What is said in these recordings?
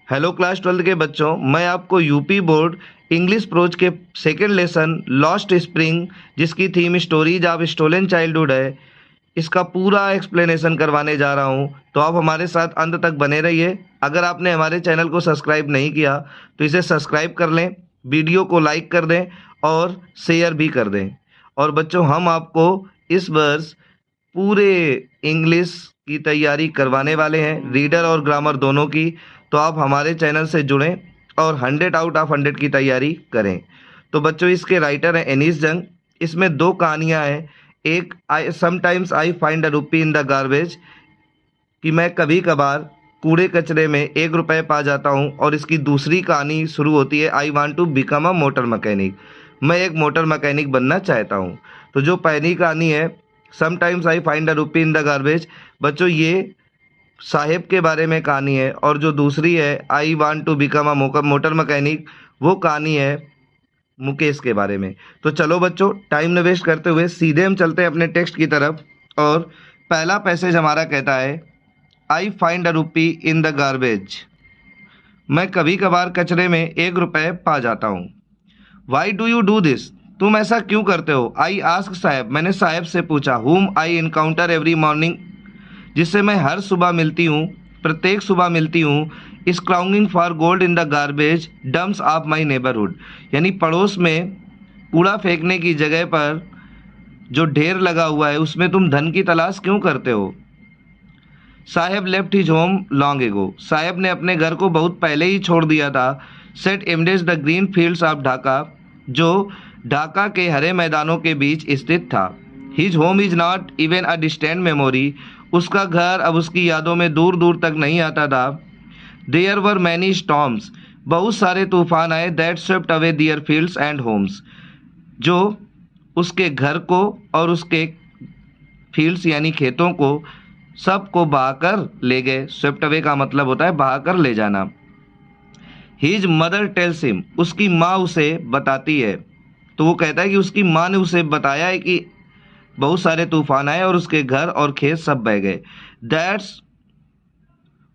Hello class 12 के बच्चों, मैं आपको यूपी बोर्ड इंग्लिश प्रोज के सेकेंड लेसन लॉस्ट स्प्रिंग, जिसकी theme stories of stolen childhood है, इसका पूरा एक्सप्लेनेशन करवाने जा रहा हूँ। तो आप हमारे साथ अंत तक बने रहिए। अगर आपने हमारे चैनल को सब्सक्राइब नहीं किया तो इसे सब्सक्राइब कर लें, वीडियो को लाइक कर दें और शेयर भी कर दें। और बच्चों, हम आपको इस वर्ष पूरे इंग्लिश की तैयारी करवाने वाले हैं, रीडर और ग्रामर दोनों की। तो आप हमारे चैनल से जुड़ें और 100 आउट ऑफ 100 की तैयारी करें। तो बच्चों, इसके राइटर हैं एनीस जंग। इसमें दो कहानियां हैं। एक समटाइम्स आई फाइंड अ रूपी इन द गार्बेज, कि मैं कभी कभार कूड़े कचरे में 1 रुपये पा जाता हूँ। और इसकी दूसरी कहानी शुरू होती है, I want to become a motor mechanic, मैं एक मोटर मैकेनिक बनना चाहता हूँ। तो जो पहली कहानी है, समटाइम्स आई फाइंड अ रूपी इन द गार्बेज, बच्चों ये साहेब के बारे में कहानी है। और जो दूसरी है, I want to become a motor mechanic, वो कहानी है मुकेश के बारे में। तो चलो बच्चों, टाइम न वेस्ट करते हुए सीधे हम चलते हैं अपने टेक्स्ट की तरफ। और पहला पैसेज हमारा कहता है, आई फाइंड अ रूपी इन द गार्बेज, मैं कभी कभार कचरे में 1 रुपये पा जाता हूँ। Why do you do this, तुम ऐसा क्यों करते हो? आई आस्क साहब, मैंने साहब से पूछा। हुम आई इनकाउंटर एवरी मॉर्निंग, जिससे मैं हर सुबह मिलती हूँ, प्रत्येक सुबह मिलती हूँ। Scrounging for gold in the garbage dumps of my neighbourhood, यानी पड़ोस में कूड़ा फेंकने की जगह पर जो ढेर लगा हुआ है, उसमें तुम धन की तलाश क्यों करते हो? Saheb left his home long ago, Saheb ने अपने घर को बहुत पहले ही छोड़ दिया था। Set amidst the green fields of Dhaka, जो ढाका के हरे मैदानों के बीच स्थित था। His home is not even a distant memory, उसका घर अब उसकी यादों में दूर दूर तक नहीं आता था। देयर वर मैनी स्टॉर्म्स, बहुत सारे तूफान आए। That swept away their fields and homes, जो उसके घर को और उसके फील्ड्स यानी खेतों को सबको बहाकर ले गए। स्वेप्ट अवे का मतलब होता है बहाकर ले जाना। हिज मदर टेल्स हिम, उसकी माँ उसे बताती है। तो वो कहता है कि उसकी माँ ने उसे बताया है कि बहुत सारे तूफान आए और उसके घर और खेत सब बह गए। दैट्स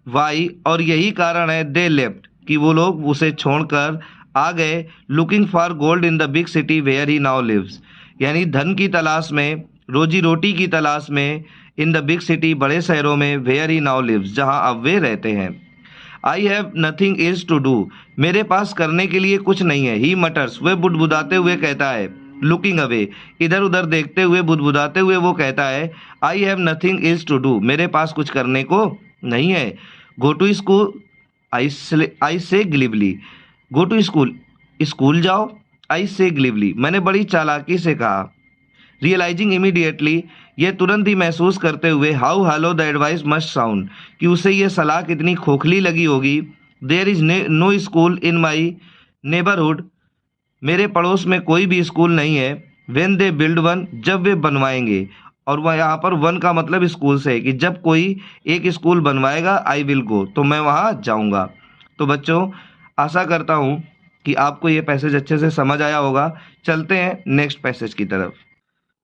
वाई, और यही कारण है, दे लेफ्ट, कि वो लोग उसे छोड़कर आ गए। Looking for gold in the big city where he now lives, यानी धन की तलाश में, रोजी रोटी की तलाश में, इन द बिग सिटी, बड़े शहरों में, वेयर ही नाउ लिव्स, जहाँ अब वे रहते हैं। I have nothing is to do, मेरे पास करने के लिए कुछ नहीं है। ही मटर्स, वह बुदबुदाते हुए कहता है। लुकिंग अवे, इधर उधर देखते हुए, बुदबुदाते हुए वो कहता है, I have nothing is to do, मेरे पास कुछ करने को नहीं है। गो टू स्कूल, आई से ग्लिवली, गो टू स्कूल, स्कूल जाओ। आई से ग्लिवली, मैंने बड़ी चालाकी से कहा। रियलाइजिंग इमीडिएटली, ये तुरंत ही महसूस करते हुए, how hollow the advice must sound, कि उसे ये सलाह कितनी खोखली लगी होगी। There is no school in my neighbourhood, मेरे पड़ोस में कोई भी स्कूल नहीं है। वेन दे बिल्ड वन, जब वे बनवाएंगे। और वह यहाँ पर वन का मतलब स्कूल से है, कि जब कोई एक स्कूल बनवाएगा, आई विल गो, तो मैं वहाँ जाऊँगा। तो बच्चों, आशा करता हूँ कि आपको ये पैसेज अच्छे से समझ आया होगा। चलते हैं नेक्स्ट पैसेज की तरफ।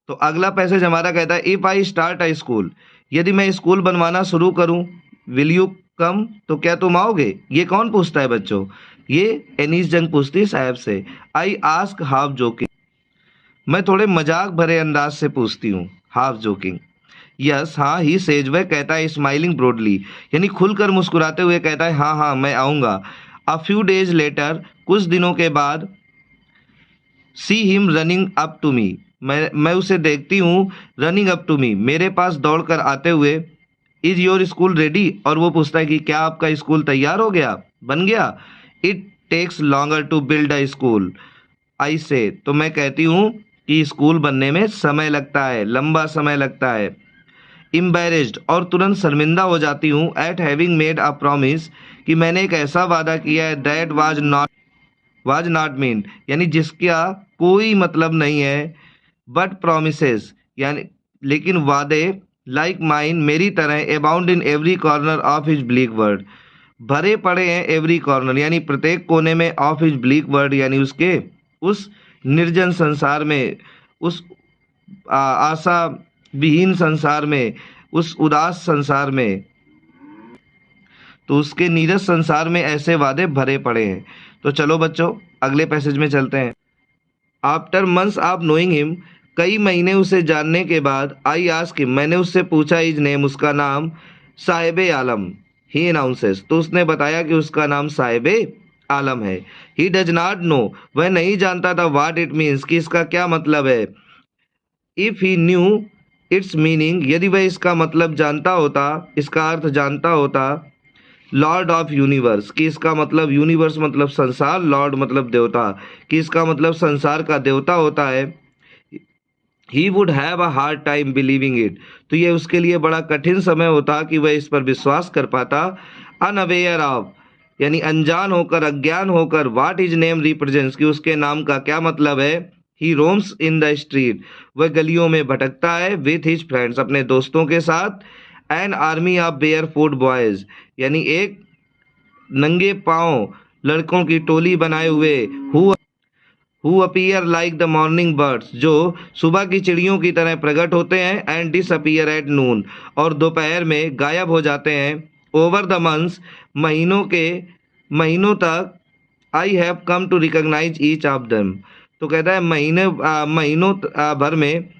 तो अगला पैसेज हमारा कहता है, if I start a school, यदि मैं स्कूल बनवाना शुरू करूं, विल यू कम, तो क्या तुम आओगे? ये कौन पूछता है बच्चों? ये एनीस जंग पूछती है साहब से। आई आस्क हाफ जोकिंग, मैं थोड़े मजाक भरे अंदाज से पूछती हूँ, हाफ जोकिंग। यस, हाँ, ही सेज, वह कहता है, स्माइलिंग ब्रॉडली, यानी खुलकर मुस्कुराते हुए कहता है, हाँ हाँ मैं आऊँगा। अ फ्यू डेज लेटर, कुछ दिनों के बाद, see him running up to me, मैं उसे देखती हूँ, रनिंग अप टू मी, मेरे पास दौड़कर आते हुए। इज योर स्कूल रेडी, और वो पूछता है कि क्या आपका स्कूल तैयार हो गया, बन गया? It takes longer to build a school, I say, तो मैं कहती हूँ कि स्कूल बनने में समय लगता है, लंबा समय लगता है। एम्बैरेस्ड, और तुरंत शर्मिंदा हो जाती हूँ। Eight having made a promise, कि मैंने एक ऐसा वादा किया है। दैट वाज नॉट मीन, यानी जिसका कोई मतलब नहीं है। बट प्रोमिसेस, यानी लेकिन वादे, लाइक माइन, मेरी तरह, abound in every corner of his bleak word, भरे पड़े हैं। एवरी कॉर्नर यानी प्रत्येक कोने में, ऑफ हिज ब्लीक वर्ड यानी उसके उस निर्जन संसार में, उस आशा विहीन संसार में, उस उदास संसार में। तो उसके नीरस संसार में ऐसे वादे भरे पड़े हैं। तो चलो बच्चों अगले पैसेज में चलते हैं। After months of knowing him, कई महीने उसे जानने के बाद, आई आस्क हिम, मैंने उससे पूछा, इज नेम, उसका नाम, साहिब आलम, ही अनाउंसेस, तो उसने बताया कि उसका नाम साहिब आलम है। ही डज नॉट नो, वह नहीं जानता था, व्हाट इट मीन्स, कि इसका क्या मतलब है। If he new it's meaning, यदि वह इसका मतलब जानता होता, इसका अर्थ जानता होता, लॉर्ड ऑफ यूनिवर्स, कि इसका मतलब यूनिवर्स मतलब संसार, लॉर्ड मतलब देवता, कि इसका मतलब संसार का देवता होता है, he would have a hard time believing it, तो ये उसके लिए बड़ा कठिन समय होता कि वह इस पर विश्वास कर पाता। अनअवेयर ऑफ, यानी अनजान होकर, अज्ञान होकर, व्हाट हिज नेम रिप्रेजेंट्स, कि उसके नाम का क्या मतलब है। ही रोम्स इन द स्ट्रीट, वह गलियों में भटकता है, विथ हिज फ्रेंड्स, अपने दोस्तों के साथ, an army of bear foot boys, यानी एक नंगे पांव लड़कों की टोली बनाए हुए, who appear like the morning birds, जो सुबह की चिड़ियों की तरह प्रकट होते हैं, एंड डिसअपीयर एट नून, और दोपहर में गायब हो जाते हैं, ओवर द मंथ्स, महीनों तक, I have come to recognise each of them, तो कहता है महीनों भर में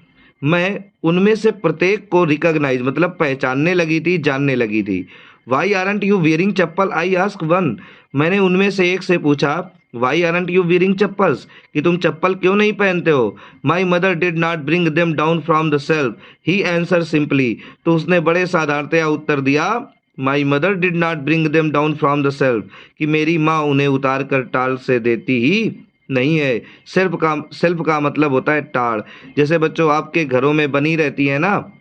मैं उनमें से प्रत्येक को रिकॉग्नाइज मतलब पहचानने लगी थी, जानने लगी थी। Why aren't you wearing chappal, I ask one, मैंने उनमें से एक से पूछा, why aren't you wearing chappals, कि तुम चप्पल क्यों नहीं पहनते हो। My mother did not bring them down from the shelf, he answer simply, तो उसने बड़े साधारणतया उत्तर दिया, my mother did not bring them down from the shelf, कि मेरी माँ उन्हें उतार कर टाल से देती ही नहीं है। सेल्फ का मतलब होता है टाड़। जैसे बच्चों आपके घरों में बनी रहती है ना,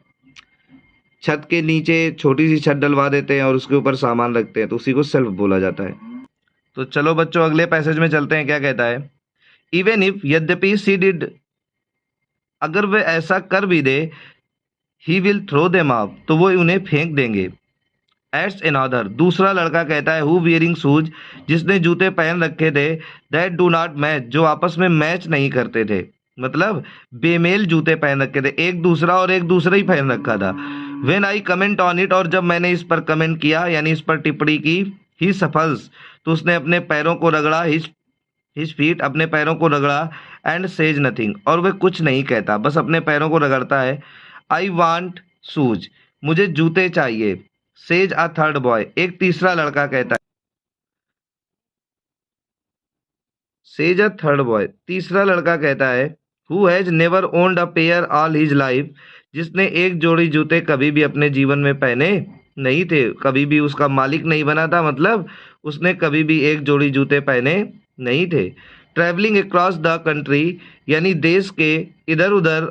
छत के नीचे छोटी सी छत डलवा देते हैं और उसके ऊपर सामान रखते हैं, तो उसी को सेल्फ बोला जाता है। तो चलो बच्चों अगले पैसेज में चलते हैं, क्या कहता है। इवन इफ, यद्यपि, सी डिड, अगर वे ऐसा कर भी दे, he will throw them up, तो वो उन्हें फेंक देंगे। एट्स अनदर, दूसरा लड़का कहता है, हु वियरिंग शूज, जिसने जूते पहन रखे थे, दैट डू नॉट मैच, जो आपस में मैच नहीं करते थे, मतलब बेमेल जूते पहन रखे थे, एक दूसरा और एक दूसरा ही पहन रखा था। When I comment on it, और जब मैंने इस पर कमेंट किया यानी इस पर टिप्पणी की, ही सफल्स, तो उसने अपने पैरों को रगड़ा, हिज फीट, अपने पैरों को रगड़ा, एंड सेज नथिंग, और वह कुछ नहीं कहता, बस अपने पैरों को रगड़ता है। आई वांट शूज, मुझे जूते चाहिए। सेज अ थर्ड बॉय, एक तीसरा लड़का कहता है, सेज अ थर्ड बॉय, तीसरा लड़का कहता है, who has never owned a pair all his life, जिसने एक जोड़ी जूते कभी भी अपने जीवन में पहने नहीं थे, कभी भी उसका मालिक नहीं बना था, मतलब उसने कभी भी एक जोड़ी जूते पहने नहीं थे। ट्रैवलिंग अक्रॉस द कंट्री, यानी देश के इधर उधर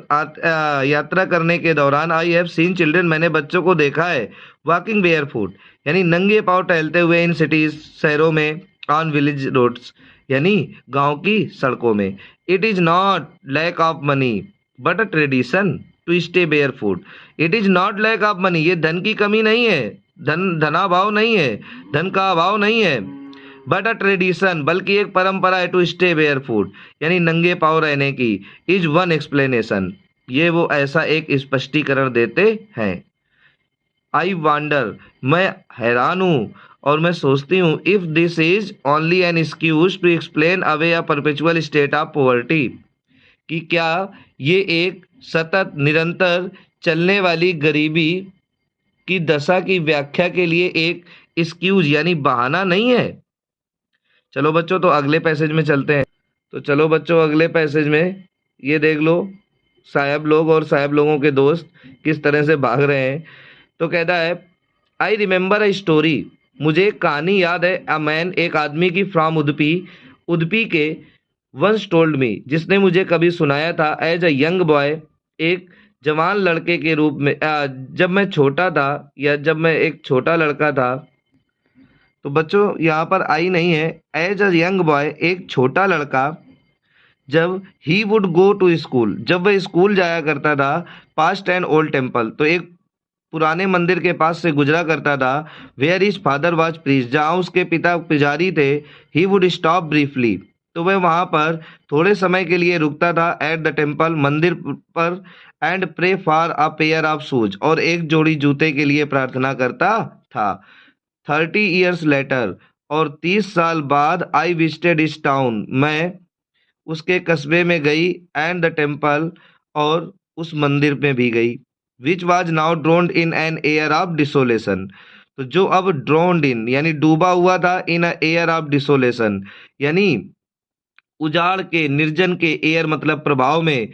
यात्रा करने के दौरान, आई हैव सीन चिल्ड्रन, मैंने बच्चों को देखा है, वॉकिंग बेयर फुट, यानी नंगे पाँव टहलते हुए, इन सिटीज, शहरों में, ऑन विलेज रोड्स, यानी गांव की सड़कों में। It is not lack of money but a tradition to stay barefoot, it is not lack of money, ये धन की कमी नहीं है, धनाभाव नहीं है, धन का अभाव नहीं है, बट अ ट्रेडिशन, बल्कि एक परंपरा है, टू स्टे बेयर फुट, यानी नंगे पाँव रहने की, इज वन एक्सप्लेनेशन, ये वो ऐसा एक स्पष्टीकरण देते हैं। आई वांडर, मैं हैरान हूँ और मैं सोचती हूँ, if this is only an excuse to explain away a perpetual state of poverty, कि क्या ये एक सतत निरंतर चलने वाली गरीबी की दशा की व्याख्या के लिए एक एक्सक्यूज यानी बहाना नहीं है। चलो बच्चों तो अगले पैसेज में चलते हैं। तो चलो बच्चों अगले पैसेज में ये देख लो, साहब लोग और साहब लोगों के दोस्त किस तरह से भाग रहे हैं। तो कहता है, आई रिमेंबर अ स्टोरी, मुझे एक कहानी याद है, अ मैन, एक आदमी की, फ्रॉम उडुपी, उडुपी के, वंस टोल्ड मी, जिसने मुझे कभी सुनाया था, एज अ यंग बॉय, एक जवान लड़के के रूप में, जब मैं छोटा था या जब मैं एक छोटा लड़का था। तो बच्चों यहाँ पर आई नहीं है, एज अ यंग बॉय, एक छोटा लड़का, जब he would go to school, जब वह स्कूल जाया करता था, पास्ट एन ओल्ड टेम्पल, तो एक पुराने मंदिर के पास से गुजरा करता था, where his father was priest, जहाँ उसके पिता पुजारी थे, ही वुड स्टॉप ब्रीफली, तो वह वहाँ पर थोड़े समय के लिए रुकता था, एट द टेम्पल, मंदिर पर, and pray for a pair of shoes, और एक जोड़ी जूते के लिए प्रार्थना करता था। 30 years लेटर, और 30 साल बाद आई विजिटेड इस टाउन, मैं उसके कस्बे में गई, एंड द टेम्पल, और उस मंदिर में भी गई, which was now drowned in an air of desolation. तो जो अब ड्रोन्ड इन यानी डूबा हुआ था, इन एयर ऑफ डिसोलेशन यानी उजाड़ के, निर्जन के, एयर मतलब प्रभाव में,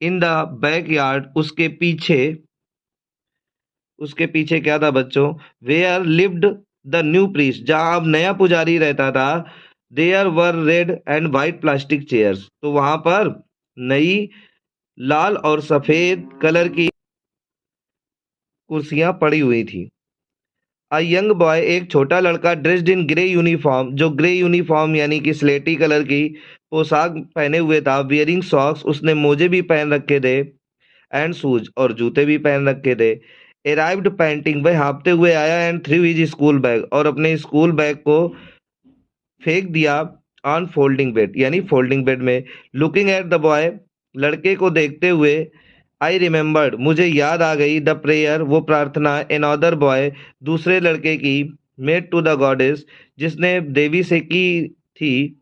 इन द बैकयार्ड उसके पीछे क्या था बच्चों, where lived the new priest, जहां अब नया पुजारी रहता था, there were red and white plastic chairs, तो वहां पर नई लाल और सफेद कलर की कुर्सियां पड़ी हुई थी। अ यंग बॉय, एक छोटा लड़का, ड्रेस्ड इन ग्रे यूनिफॉर्म, जो ग्रे यूनिफॉर्म यानी कि स्लेटी कलर की पोशाक पहने हुए था, वियरिंग सॉक्स, उसने मोजे भी पहन रखे थे, एंड शूज, और जूते भी पहन रखे थे। अराइव्ड पैंटिंग, वह हाँफते हुए आया, and through his school bag, और अपने स्कूल बैग को फेंक दिया, ऑन फोल्डिंग बेड यानी फोल्डिंग बेड में। लुकिंग एट द बॉय, लड़के को देखते हुए, आई रिमेम्बर्ड, मुझे याद आ गई, द प्रेयर, वो प्रार्थना, अनदर बॉय, दूसरे लड़के की, मेड टू द गॉडेस, जिसने देवी से की थी,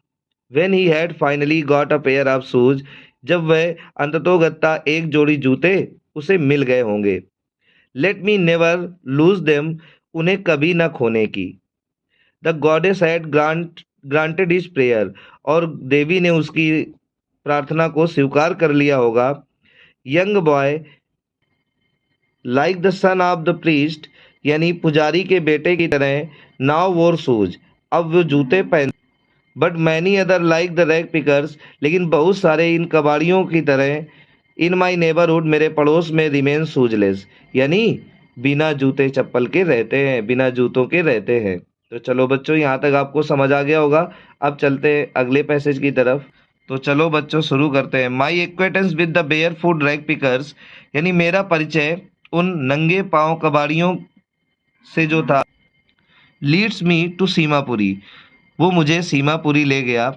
when he had finally got a pair of shoes, जब वह अंततोगत्ता एक जोड़ी जूते उसे मिल गए होंगे। Let me never lose them, उन्हें कभी न खोने की। The goddess had granted his prayer, और देवी ने उसकी प्रार्थना को स्वीकार कर लिया होगा। Young boy, like the son of the priest, यानी पुजारी के बेटे की तरह, नाउ वोर शूज, अब वो जूते पहन, but many other like the rag pickers, लेकिन बहुत सारे इन कबाड़ियों की तरह, इन माई नेबरहुड, मेरे पड़ोस में, रिमेन शूजलेस, यानी बिना जूते चप्पल के रहते हैं, बिना जूतों के रहते हैं। तो चलो बच्चों, यहाँ तक आपको समझ आ गया होगा। अब चलते हैं अगले पैसेज की तरफ। तो चलो बच्चों, शुरू करते हैं। My acquaintance with the barefoot rag pickers, यानी मेरा परिचय उन नंगे पांव कबाड़ियों से जो था, लीड्स मी टू सीमापुरी, वो मुझे सीमापुरी ले गया।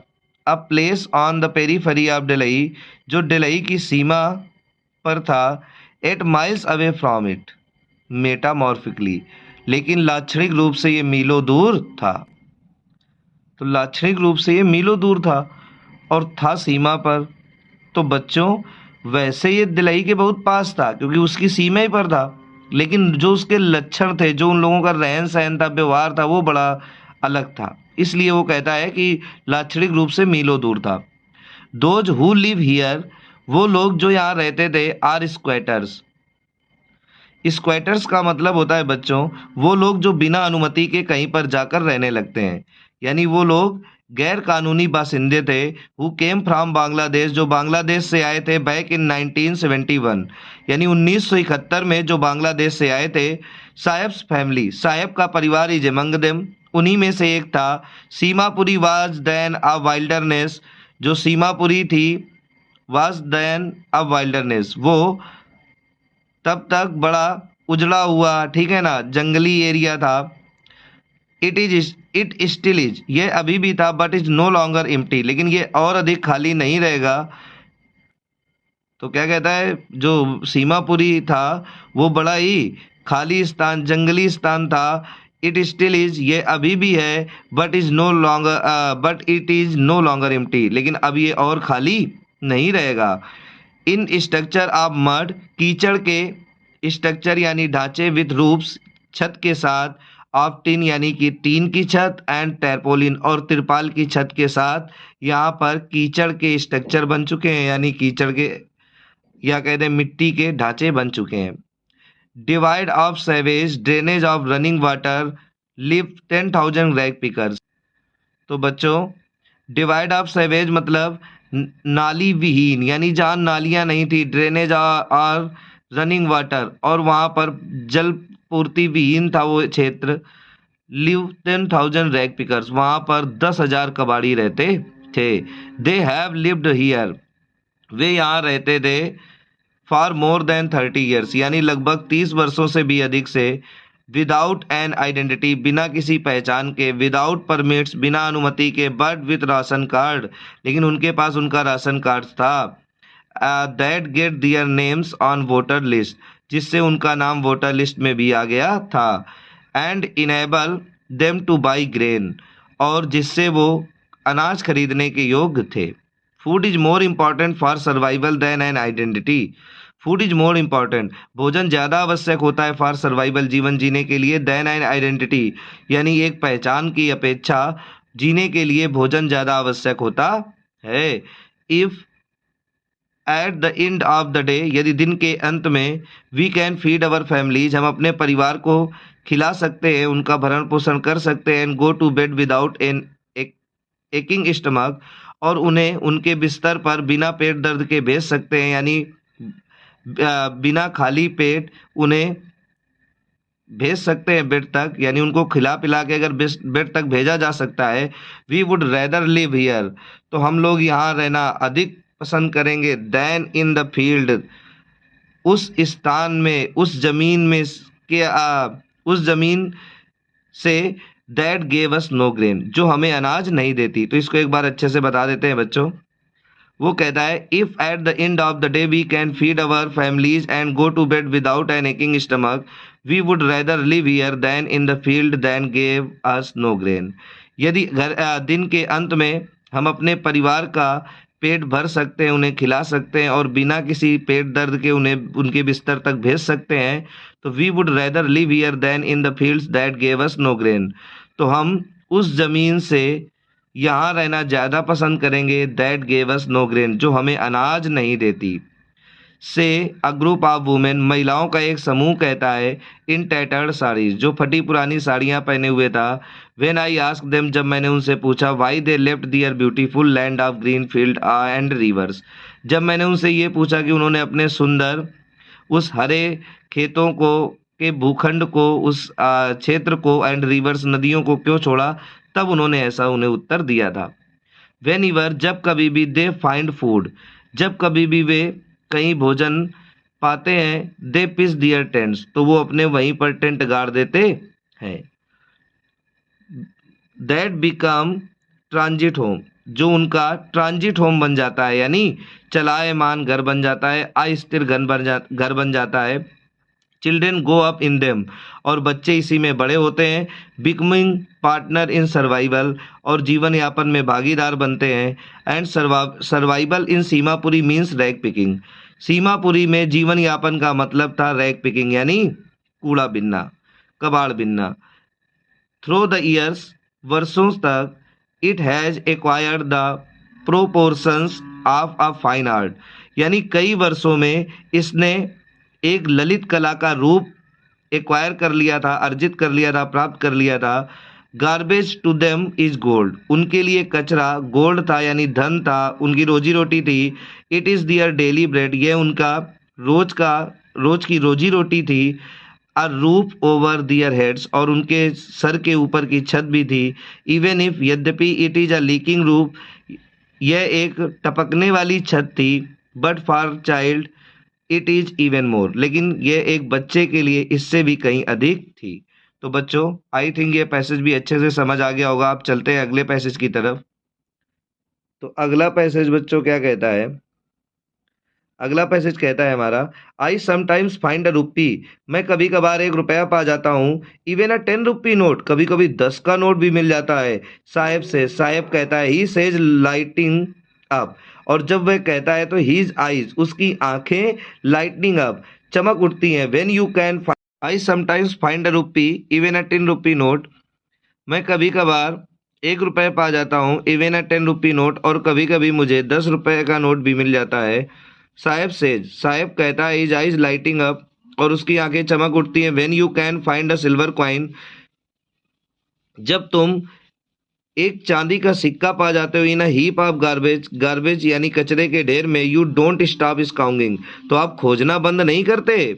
A place on the periphery of Delhi, जो दिल्ली की सीमा पर था, 8 miles अवे फ्रॉम इट, मेटामॉर्फिकली, लेकिन लाक्षणिक रूप से ये मीलों दूर था। तो लाक्षणिक रूप से ये मीलों दूर था और था सीमा पर। तो बच्चों, वैसे ये दिल्ली के बहुत पास था क्योंकि उसकी सीमा ही पर था, लेकिन जो उसके लक्षण थे, जो उन लोगों का रहन सहन था, व्यवहार था, वो बड़ा अलग था। इसलिए वो कहता है कि लाक्षणिक रूप से मीलों दूर था। दोज हु लिव हियर, वो लोग जो यहाँ रहते थे, आर स्क्वेटर्स। स्क्वेटर्स का मतलब होता है बच्चों, वो लोग जो बिना अनुमति के कहीं पर जाकर रहने लगते हैं, यानी वो लोग गैर कानूनी बासिंदे थे। हु केम फ्रॉम बांग्लादेश, जो बांग्लादेश से आए थे, बैक इन 1971, यानी 1971 में जो बांग्लादेश से आए थे। साहेब्स फैमिली, साहेब का परिवार, इज एमंग देम, उन्हीं में से एक था। Seemapuri was then a wilderness, जो सीमापुरी थी, वाज देन अ वाइल्डरनेस, वो तब तक बड़ा उजड़ा हुआ, ठीक है ना, जंगली एरिया था। इट स्टिल इज, ये अभी भी था, but is no longer empty, लेकिन ये और अधिक खाली नहीं रहेगा। तो क्या कहता है, जो सीमापुरी था वो बड़ा ही खाली स्थान, जंगली स्थान था। इट स्टिल इज, ये अभी भी है, but it is no longer empty, लेकिन अब ये और खाली नहीं रहेगा। इन स्ट्रक्चर ऑफ मड, कीचड़ के स्ट्रक्चर यानी ढांचे, विथ रूफ्स, छत के साथ, ऑफ टिन यानी कि टीन की छत, एंड टैरपोलिन, और तिरपाल की छत के साथ, यहाँ पर कीचड़ के स्ट्रक्चर बन चुके हैं, यानी कीचड़ के या कहते हैं मिट्टी के ढांचे बन चुके हैं। Divide of sewage, drainage of running water, live 10,000 rag pickers. तो बच्चों, डिवाइड ऑफ सेवेज मतलब नाली विहीन, यानी जहाँ नालियाँ नहीं थी, ड्रेनेज और रनिंग वाटर, और वहाँ पर जल पूर्ति विहीन था वो क्षेत्र। लिव 10,000 रैग पिकर्स, वहाँ पर 10,000 कबाड़ी रहते थे। दे हैव लिव्ड हियर, वे यहाँ रहते थे, फॉर मोर देन 30 ईयर्स, यानी लगभग 30 वर्षों से भी अधिक से। विदाउट एन आइडेंटिटी, बिना किसी पहचान के। विदाउट परमिट्स, बिना अनुमति के। बट विथ राशन कार्ड, लेकिन उनके पास उनका राशन कार्ड था। That get their names on voter list, जिससे उनका नाम वोटर लिस्ट में भी आ गया था। And enable them to buy grain, और जिससे वो अनाज खरीदने के योग्य थे। Food is more important for survival than an identity. Food is more important, भोजन ज़्यादा आवश्यक होता है फॉर सर्वाइवल, जीवन जीने के लिए, देन एन आइडेंटिटी, यानी एक पहचान की अपेक्षा जीने के लिए भोजन ज़्यादा आवश्यक होता है। If at the end of the day, यदि दिन के अंत में, we can feed our families, हम अपने परिवार को खिला सकते हैं, उनका भरण पोषण कर सकते हैं, and go to bed without an aching stomach, और उन्हें उनके बिस्तर पर बिना पेट दर्द के भेज सकते हैं, यानी बिना खाली पेट उन्हें भेज सकते हैं बेड तक, यानी उनको खिला पिला के अगर बेड तक भेजा जा सकता है। We would rather live here, तो हम लोग यहाँ रहना अधिक पसंद करेंगे, देन इन द फील्ड, उस स्थान में, उस जमीन में के उस जमीन से, that gave us no grain, जो हमें अनाज नहीं देती। तो इसको एक बार अच्छे से बता देते हैं बच्चों। वो कहता है if at the end of the day we can feed our families and go to bed without an aching stomach, we would rather live here than in the field than gave us no grain. यदि दिन के अंत में हम अपने परिवार का पेट भर सकते हैं, उन्हें खिला सकते हैं, और बिना किसी पेट दर्द के उन्हें उनके बिस्तर तक भेज सकते हैं, तो we would rather live here than in the fields that gave us no grain, तो हम उस जमीन से यहाँ रहना ज़्यादा पसंद करेंगे, that gave us no grain, जो हमें अनाज नहीं देती। से अ ग्रुप ऑफ वुमेन, महिलाओं का एक समूह कहता है, इन टैटर्ड साड़ीज, जो फटी पुरानी साड़ियाँ पहने हुए था। व्हेन आई आस्क देम, जब मैंने उनसे पूछा, why they left their beautiful land of green field and rivers, जब मैंने उनसे ये पूछा कि उन्होंने अपने सुंदर उस हरे खेतों को के भूखंड को, उस क्षेत्र को, एंड रिवर्स, नदियों को क्यों छोड़ा, तब उन्होंने ऐसा उन्हें उत्तर दिया था। वेन ईवर, जब कभी भी, दे फाइंड फूड, जब कभी भी वे कहीं भोजन पाते हैं, दे पिच दियर टेंट्स, तो वो अपने वहीं पर टेंट गाड़ देते हैं। दैट बिकम ट्रांजिट होम, जो उनका ट्रांजिट होम बन जाता है, यानी चलायमान घर बन जाता है, अस्थिर घर बन जाता है। Children go up in them, और बच्चे इसी में बड़े होते हैं। बिकमिंग पार्टनर इन सर्वाइवल, और जीवन यापन में भागीदार बनते हैं। And survival in Seemapuri means rag picking, Seemapuri में जीवन यापन का मतलब था रैग पिकिंग, यानी कूड़ा बिनना, कबाड़ बिनना। थ्रू द ईयर्स, वर्षों तक, it has acquired the proportions of a fine art, यानी कई वर्षों में इसने एक ललित कला का रूप एक्वायर कर लिया था, अर्जित कर लिया था, प्राप्त कर लिया था। Garbage to them is gold, उनके लिए कचरा गोल्ड था, यानी धन था, उनकी रोजी रोटी थी। It is their daily bread, ये उनका रोज की रोजी रोटी थी। A roof over their heads, और उनके सर के ऊपर की छत भी थी। इवन इफ, यद्यपि, it is a leaking roof, यह एक टपकने वाली छत थी। But for child it is even more, लेकिन यह एक बच्चे के लिए इससे भी कहीं अधिक थी। तो बच्चों, आई थिंक ये पैसेज भी अच्छे से समझ आ गया होगा। आप चलते हैं अगले पैसेज की तरफ। तो अगला पैसेज बच्चों क्या कहता है? अगला पैसेज कहता है हमारा, आई समटाइम्स फाइंड अ रुपी, मैं कभी कभार एक रुपया पा जाता हूँ। इवन अ 10 रुपी नोट, कभी कभी 10 का नोट भी मिल जाता है। साहेब से, साहेब कहता है, ही सेज लाइटिंग अप, और जब वह कहता है तो हीज आईज, उसकी आंखें, लाइटनिंग अप, चमक उठती हैं। When you can, I sometimes find a rupee even a 10 rupee note, मैं कभी कभार एक रुपये पा जाता हूँ। इवन अ 10 रुपी नोट, और कभी कभी मुझे 10 रुपये का नोट भी मिल जाता है। साहेब सेज, साहेब कहता है, इज आइज लाइटिंग अप, और उसकी आंखें चमक उठती हैं। When you can find a silver coin, जब तुम एक चांदी का सिक्का पा जाते हो। In a heap of garbage, garbage यानी कचरे के ढेर में। यू डोंट स्टॉप स्काउंगिंग, तो आप खोजना बंद नहीं करते।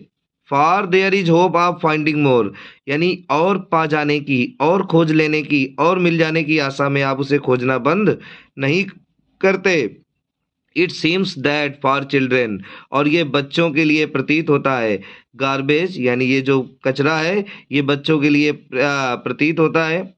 For there is hope of finding more, यानी और पा जाने की, और खोज लेने की, और मिल जाने की आशा में आप उसे खोजना बंद नहीं करते। It seems that for children, और ये बच्चों के लिए प्रतीत होता है। गार्बेज यानी ये जो कचरा है, ये बच्चों के लिए प्रतीत होता है।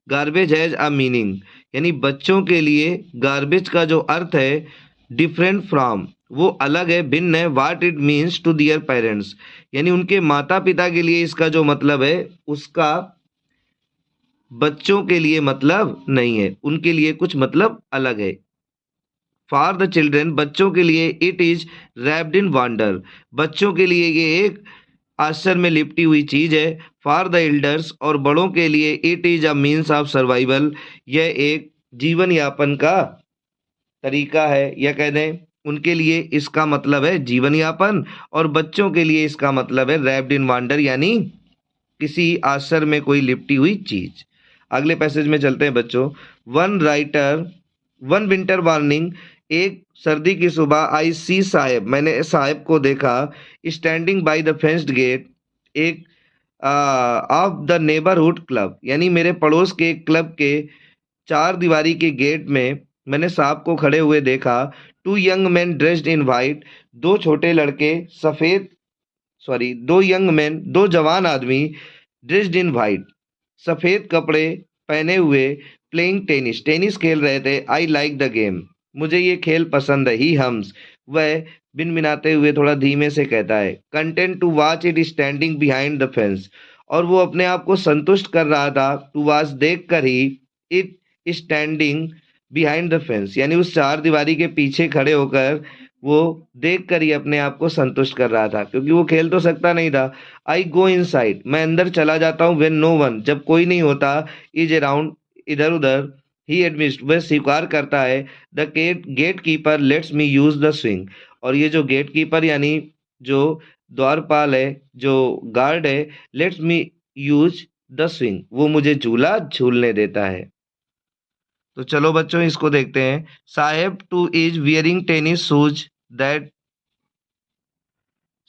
गार्बेज हैज अ मीनिंग, यानी बच्चों के लिए गार्बेज का जो अर्थ है, डिफरेंट फ्रॉम, वो अलग है, भिन्न है। What it means to their parents, यानी उनके माता पिता के लिए इसका जो मतलब है, उसका बच्चों के लिए मतलब नहीं है, उनके लिए कुछ मतलब अलग है। फॉर द चिल्ड्रेन, बच्चों के लिए it is wrapped in wonder, बच्चों के लिए ये एक आश्चर्य में लिपटी हुई चीज है। फॉर द एल्डर्स, और बड़ों के लिए it is a means of survival, यह एक जीवन यापन का तरीका है, या कह दें उनके लिए इसका मतलब है जीवन यापन, और बच्चों के लिए इसका मतलब है रैप्ड इन वंडर, यानी किसी आश्चर्य में कोई लिपटी हुई चीज। अगले पैसेज में चलते हैं बच्चों। वन विंटर मॉर्निंग, एक सर्दी की सुबह, आई सी साहेब, मैंने साहेब को देखा, standing by the fenced gate, एक ऑफ द नेबरहुड क्लब, यानी मेरे पड़ोस के एक क्लब के चार दीवारी के गेट में मैंने साहब को खड़े हुए देखा। Two young man dressed in white, दो छोटे लड़के सफेद, सॉरी, दो यंग मैन, दो जवान आदमी, ड्रेस्ड इन वाइट, सफेद कपड़े पहने हुए, प्लेइंग टेनिस, टेनिस खेल रहे थे। आई लाइक द गेम, मुझे ये खेल पसंद है। ही हम्स, वह बिनबिनाते हुए थोड़ा धीमे से कहता है। Content to watch it standing behind the fence, और वो अपने आप को संतुष्ट कर रहा था, टू वॉच देख कर ही, it standing behind the fence, यानी उस चार दीवारी के पीछे खड़े होकर वो देख कर ही अपने आप को संतुष्ट कर रहा था, क्योंकि वो खेल तो सकता नहीं था। आई गो इनसाइड, मैं अंदर चला जाता हूँ, व्हेन नो वन, जब कोई नहीं होता, इज अराउंड, इधर उधर, ही एडमिट, वह स्वीकार करता है। The gatekeeper lets me use the swing, और ये जो गेट कीपर यानी जो द्वारपाल है, जो गार्ड है, let's me use the swing, वो मुझे झूला झूलने देता है। तो चलो बच्चों इसको देखते हैं। Saheb too is wearing tennis shoes that,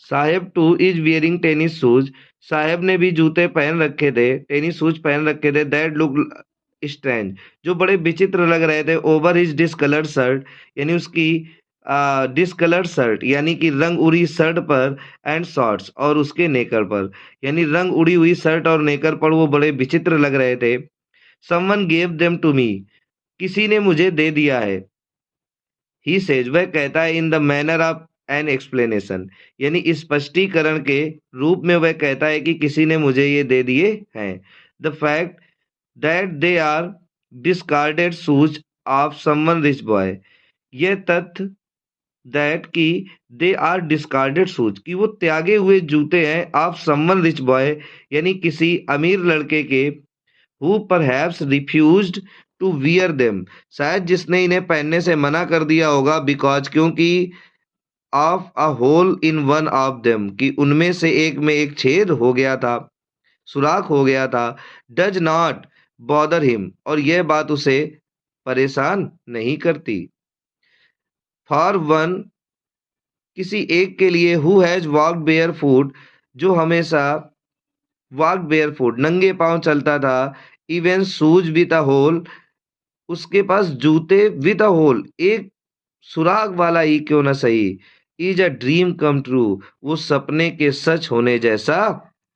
Saheb too is wearing tennis shoes, Saheb ने भी जूते पहन रखे थे, टेनिस शूज पहन रखे थे, दैट लुक स्ट्रेंज, जो बड़े विचित्र लग रहे थे। ओवर हिज डिसकलर्ड शर्ट, यानी उसकी डिसकलर्ड शर्ट, यानी कि रंग उड़ी शर्ट पर, एंड शॉर्ट्स, और उसके नेकर पर, यानी रंग उड़ी हुई शर्ट और नेकर पर वो बड़े विचित्र लग रहे थे। Someone gave them to me, किसी ने मुझे दे दिया है। ही सेज, वह कहता है, in the manner of an explanation, यानी स्पष्टीकरण के रूप में वह कहता है कि किसी ने मुझे ये दे दिए हैं। The fact that they are discarded shoes of someone rich boy, यह तथ्य दैट कि दे आर डिस्कार्डेड शूज, कि वो त्यागे हुए जूते हैं, ऑफ समवन रिच बॉय, यानी किसी अमीर लड़के के, who perhaps refused to wear them, शायद जिसने इन्हें पहनने से मना कर दिया होगा, because, क्योंकि of a hole in one of them, कि उनमें से एक में एक छेद हो गया था, सुराख हो गया था। does not bother him, और यह बात उसे परेशान नहीं करती। for one, किसी एक के लिए, who has walked barefoot, जो हमेशा walked barefoot, नंगे पांव चलता था, even shoes with a hole, उसके पास जूते विद अ होल, एक सुराग वाला ही क्यों ना सही, is a dream come true, वो सपने के सच होने जैसा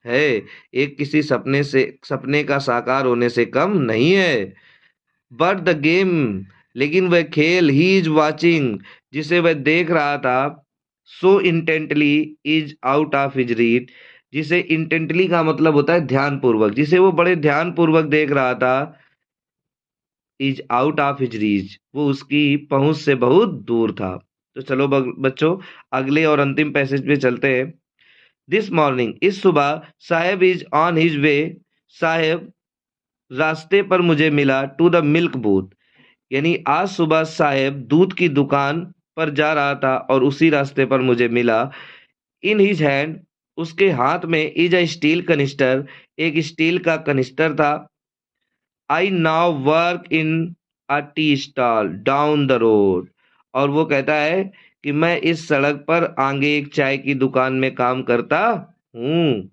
है, एक किसी सपने का साकार होने से कम नहीं है। बट द गेम, लेकिन वह खेल, ही इज वाचिंग, जिसे वह देख रहा था, so intently, is out of his reach, जिसे इंटेंटली का मतलब होता है ध्यानपूर्वक, जिसे वो बड़े ध्यानपूर्वक देख रहा था, is out of his reach, वो उसकी पहुंच से बहुत दूर था। तो चलो बच्चों अगले और अंतिम पैसेज पे चलते हैं। दिस मॉर्निंग, इस सुबह, साहेब इज ऑन हिज वे, साहेब रास्ते पर मुझे मिला, टू द मिल्क बूथ, यानी आज सुबह साहेब दूध की दुकान पर जा रहा था और उसी रास्ते पर मुझे मिला। इन हिज हैंड, उसके हाथ में, इज अ स्टील कनिस्टर, एक स्टील का कनिस्टर था। I now work in a tea stall down the road, और वो कहता है कि मैं इस सड़क पर आगे एक चाय की दुकान में काम करता हूँ।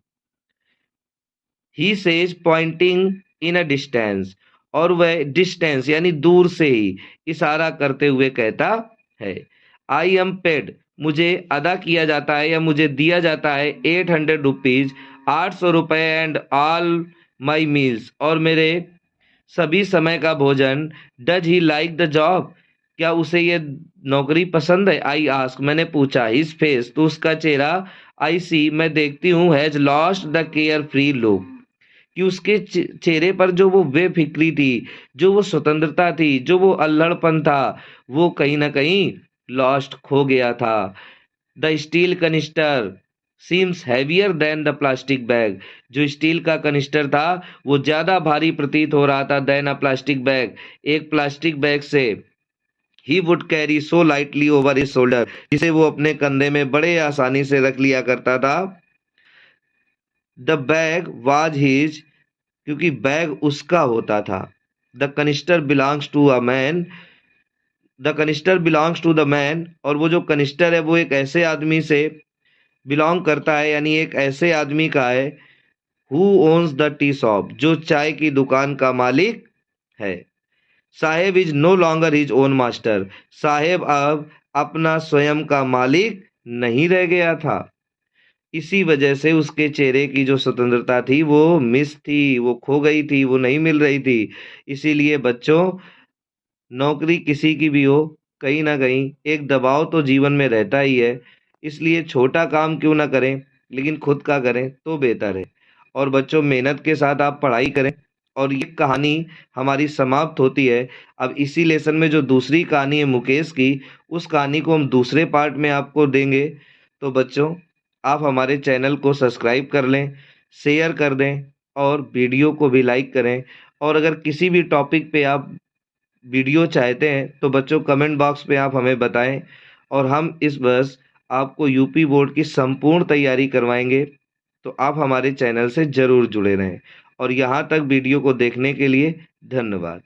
He says pointing in a distance, और वह डिस्टेंस यानी दूर से ही इशारा करते हुए कहता है। आई एम पेड, मुझे अदा किया जाता है या मुझे दिया जाता है 800 रुपीज, 800 रुपये, एंड ऑल माई मील्स, और मेरे सभी समय का भोजन। Does he like the job, क्या उसे ये नौकरी पसंद है? आई आस्क, मैंने पूछा। हिज फेस, तो उसका चेहरा, आई सी, मैं देखती हूँ, has lost the care free look, कि उसके चेहरे पर जो वो बेफिक्री थी, जो वो स्वतंत्रता थी, जो वो अल्हड़पन था, वो कहीं न कहीं लॉस्ट खो गया था। The steel canister seems heavier than the plastic bag. जो स्टील का कनिस्टर था वो ज्यादा भारी प्रतीत हो रहा था देन अ प्लास्टिक बैग, एक प्लास्टिक बैग से। He would carry so lightly over his shoulder, जिसे वो अपने कंधे में बड़े आसानी से रख लिया करता था। द बैग वाज हिज, क्योंकि बैग उसका होता था। The canister belongs to a man, the canister belongs to the man, और वो जो कनिस्टर है वो एक ऐसे आदमी से बिलोंग करता है, यानी एक ऐसे आदमी का है। Who owns the tea shop, जो चाय की दुकान का मालिक है। Saheb is no longer his own master, Saheb अब अपना स्वयं का मालिक नहीं रह गया था। इसी वजह से उसके चेहरे की जो स्वतंत्रता थी वो मिस थी, वो खो गई थी, वो नहीं मिल रही थी। इसीलिए बच्चों, नौकरी किसी की भी हो, कहीं ना कहीं एक दबाव तो जीवन में रहता ही है। इसलिए छोटा काम क्यों ना करें, लेकिन खुद का करें तो बेहतर है। और बच्चों, मेहनत के साथ आप पढ़ाई करें। और ये कहानी हमारी समाप्त होती है। अब इसी लेसन में जो दूसरी कहानी है मुकेश की, उस कहानी को हम दूसरे पार्ट में आपको देंगे। तो बच्चों, आप हमारे चैनल को सब्सक्राइब कर लें, शेयर कर दें, और वीडियो को भी लाइक करें। और अगर किसी भी टॉपिक पे आप वीडियो चाहते हैं तो बच्चों कमेंट बॉक्स पे आप हमें बताएं, और हम इस बस आपको यूपी बोर्ड की संपूर्ण तैयारी करवाएंगे। तो आप हमारे चैनल से ज़रूर जुड़े रहें, और यहाँ तक वीडियो को देखने के लिए धन्यवाद।